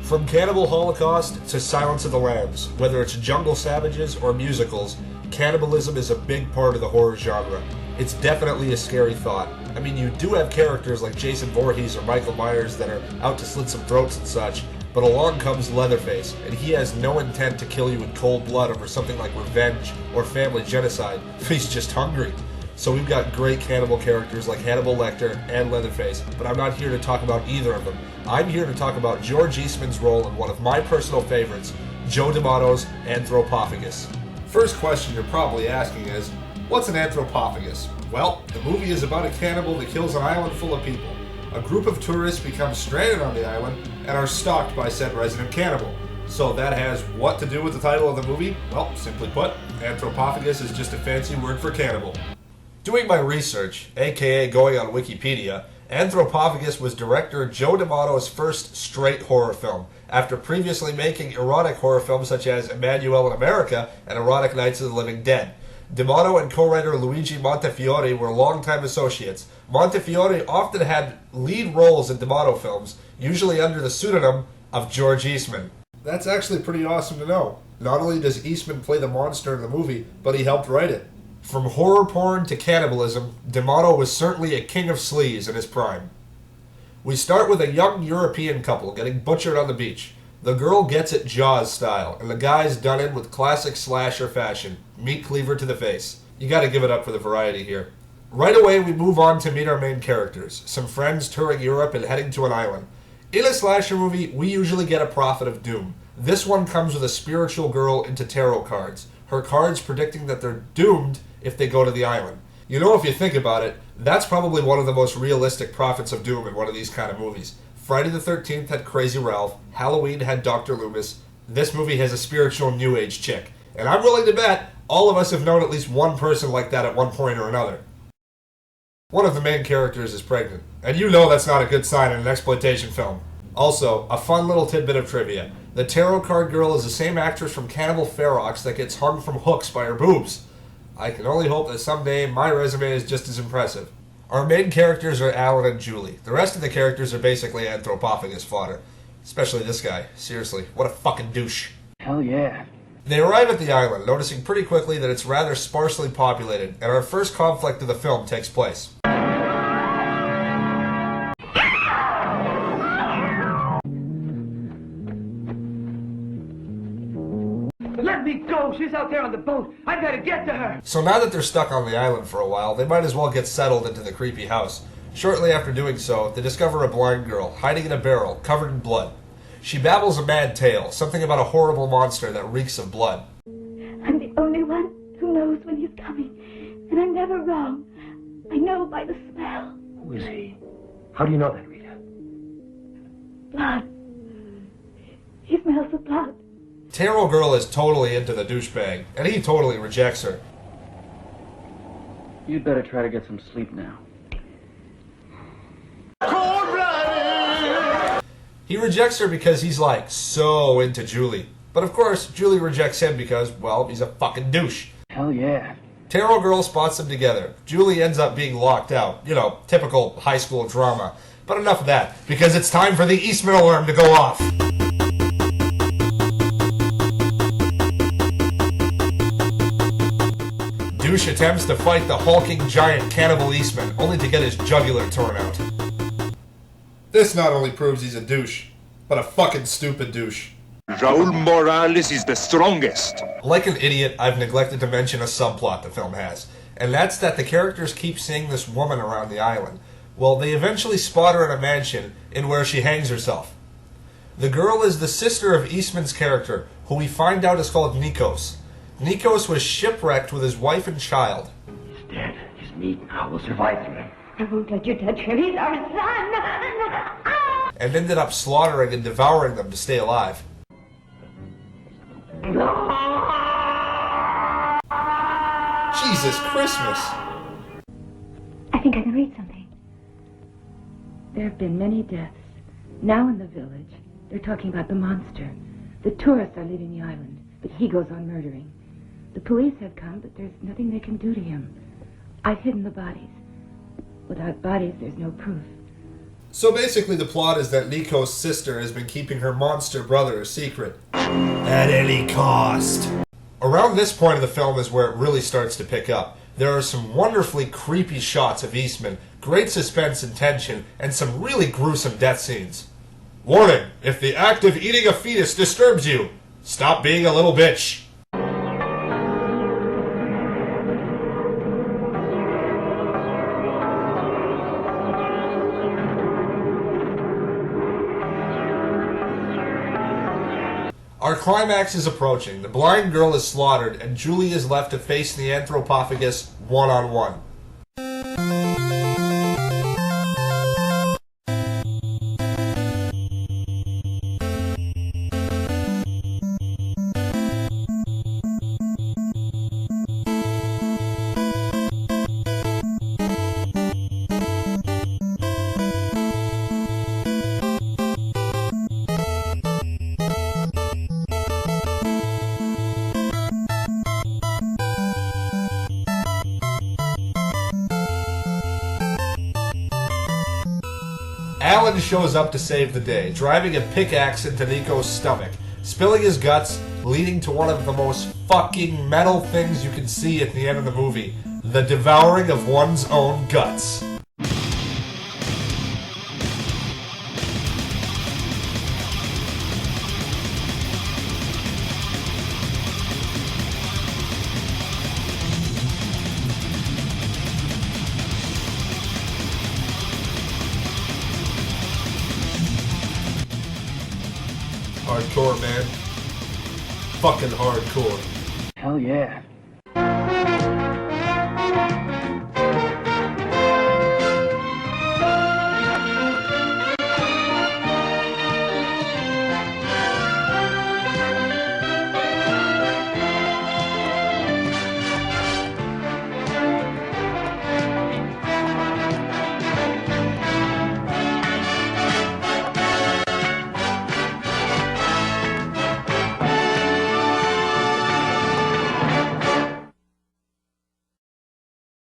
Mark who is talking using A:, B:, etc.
A: From Cannibal Holocaust to Silence of the Lambs, whether it's jungle savages or musicals, cannibalism is a big part of the horror genre. It's definitely a scary thought. I mean, you do have characters like Jason Voorhees or Michael Myers that are out to slit some throats and such, but along comes Leatherface, and he has no intent to kill you in cold blood over something like revenge or family genocide. He's just hungry. So we've got great cannibal characters like Hannibal Lecter and Leatherface, but I'm not here to talk about either of them. I'm here to talk about George Eastman's role in one of my personal favorites, Joe D'Amato's Anthropophagous. First question you're probably asking is, what's an anthropophagus? Well, the movie is about a cannibal that kills an island full of people. A group of tourists become stranded on the island and are stalked by said resident cannibal. So that has what to do with the title of the movie? Well, simply put, anthropophagus is just a fancy word for cannibal. Doing my research, aka going on Wikipedia, Anthropophagous was director Joe D'Amato's first straight horror film, after previously making erotic horror films such as Emmanuel in America and Erotic Nights of the Living Dead. D'Amato and co-writer Luigi Montefiore were longtime associates. Montefiore often had lead roles in D'Amato films, usually under the pseudonym of George Eastman. That's actually pretty awesome to know. Not only does Eastman play the monster in the movie, but he helped write it. From horror porn to cannibalism, D'Amato was certainly a king of sleaze in his prime. We start with a young European couple getting butchered on the beach. The girl gets it Jaws style, and the guy's done in with classic slasher fashion, meat cleaver to the face. You gotta give it up for the variety here. Right away we move on to meet our main characters, some friends touring Europe and heading to an island. In a slasher movie, we usually get a prophet of doom. This one comes with a spiritual girl into tarot cards. Her cards predicting that they're doomed if they go to the island. You know, if you think about it, that's probably one of the most realistic prophets of doom in one of these kind of movies. Friday the 13th had Crazy Ralph, Halloween had Dr. Loomis, this movie has a spiritual New Age chick. And I'm willing to bet all of us have known at least one person like that at one point or another. One of the main characters is pregnant, and you know that's not a good sign in an exploitation film. Also, a fun little tidbit of trivia. The tarot card girl is the same actress from Cannibal Ferox that gets hung from hooks by her boobs. I can only hope that someday my resume is just as impressive. Our main characters are Alan and Julie. The rest of the characters are basically anthropophagus fodder. Especially this guy. Seriously, what a fucking douche.
B: Hell yeah.
A: They arrive at the island, noticing pretty quickly that it's rather sparsely populated, and our first conflict of the film takes place.
B: Let me go! She's out there on the boat! I gotta get to her!
A: So now that they're stuck on the island for a while, they might as well get settled into the creepy house. Shortly after doing so, they discover a blind girl, hiding in a barrel, covered in blood. She babbles a mad tale, something about a horrible monster that reeks of blood.
C: I'm the only one who knows when he's coming, and I'm never wrong. I know by the smell.
B: Who is he? How do you know that, Rita?
C: Blood. He smells of blood.
A: Tarot Girl is totally into the douchebag, and he totally rejects her.
B: You'd better try to get some sleep now.
A: He rejects her because he's like so into Julie. But of course, Julie rejects him because, well, he's a fucking douche.
B: Hell yeah.
A: Tarot Girl spots them together. Julie ends up being locked out. You know, typical high school drama. But enough of that, because it's time for the Eastman alarm to go off. Douche attempts to fight the hulking giant Cannibal Eastman, only to get his jugular torn out. This not only proves he's a douche, but a fucking stupid douche.
D: Raul Morales is the strongest.
A: Like an idiot, I've neglected to mention a subplot the film has, and that's that the characters keep seeing this woman around the island. Well, they eventually spot her in a mansion in where she hangs herself. The girl is the sister of Eastman's character, who we find out is called Nikos. Nikos was shipwrecked with his wife and child.
B: He's dead. His meat now will survive through him.
C: I won't let you touch him. He's our son.
A: And ended up slaughtering and devouring them to stay alive. Jesus Christmas!
C: I think I can read something.
E: There have been many deaths. Now in the village, they're talking about the monster. The tourists are leaving the island, but he goes on murdering. The police have come, but there's nothing they can do to him. I've hidden the bodies. Without bodies, there's no proof.
A: So basically the plot is that Nico's sister has been keeping her monster brother a secret. At any cost. Around this point of the film is where it really starts to pick up. There are some wonderfully creepy shots of Eastman, great suspense and tension, and some really gruesome death scenes. Warning! If the act of eating a fetus disturbs you, stop being a little bitch. Our climax is approaching. The blind girl is slaughtered, and Julie is left to face the Anthropophagous one-on-one. Alan shows up to save the day, driving a pickaxe into Nico's stomach, spilling his guts, leading to one of the most fucking metal things you can see at the end of the movie, the devouring of one's own guts. Hardcore, man. Fucking hardcore.
B: Hell yeah.